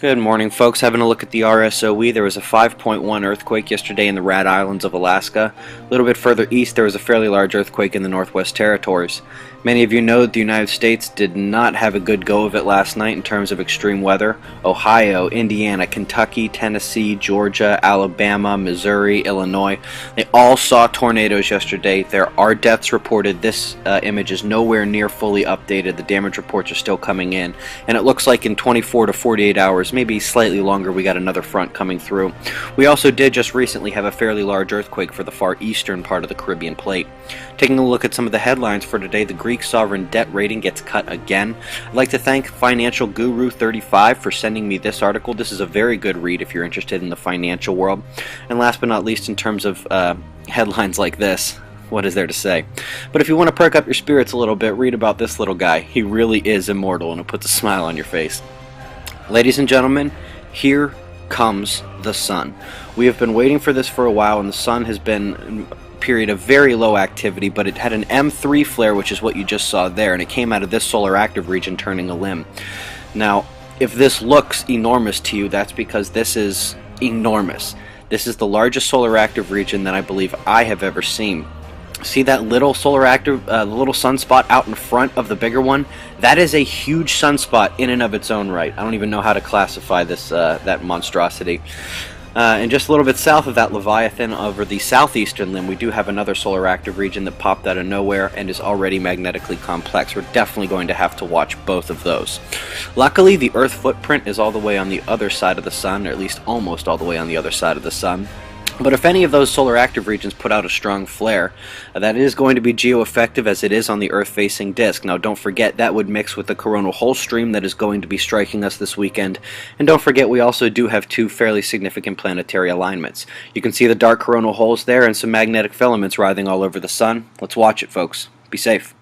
Good morning, folks. Having a look at the RSOE. There was a 5.1 earthquake yesterday in the Rad Islands of Alaska. A little bit further east, there was a fairly large earthquake in the Northwest Territories. Many of you know that the United States did not have a good go of it last night in terms of extreme weather. Ohio, Indiana, Kentucky, Tennessee, Georgia, Alabama, Missouri, Illinois, they all saw tornadoes yesterday. There are deaths reported. This image is nowhere near fully updated. The damage reports are still coming in, and it looks like in 24 to 48 hours, maybe slightly longer, we got another front coming through. We also did just recently have a fairly large earthquake for the far eastern part of the Caribbean plate. Taking a look at some of the headlines for today, the Greek sovereign debt rating gets cut again. I'd like to thank Financial Guru 35 for sending me this article. This is a very good read if you're interested in the financial world. And last but not least, in terms of headlines like this, what is there to say? But if you want to perk up your spirits a little bit, read about this little guy. He really is immortal, and it puts a smile on your face. Ladies and gentlemen, here comes the sun. We have been waiting for this for a while, and the sun has been a period of very low activity, but it had an M3 flare, which is what you just saw there, and it came out of this solar active region turning a limb. Now, if this looks enormous to you, that's because this is enormous. This is the largest solar active region that I believe I have ever seen. See that little solar active, little sunspot out in front of the bigger one? That is a huge sunspot in and of its own right. I don't even know how to classify this that monstrosity. And just a little bit south of that Leviathan, over the southeastern limb, we do have another solar active region that popped out of nowhere and is already magnetically complex. We're definitely going to have to watch both of those. Luckily, the Earth footprint is all the way on the other side of the sun, or at least almost all the way on the other side of the sun. But if any of those solar active regions put out a strong flare, that is going to be geo-effective as it is on the Earth-facing disk. Now don't forget, that would mix with the coronal hole stream that is going to be striking us this weekend. And don't forget, we also do have two fairly significant planetary alignments. You can see the dark coronal holes there and some magnetic filaments writhing all over the sun. Let's watch it, folks. Be safe.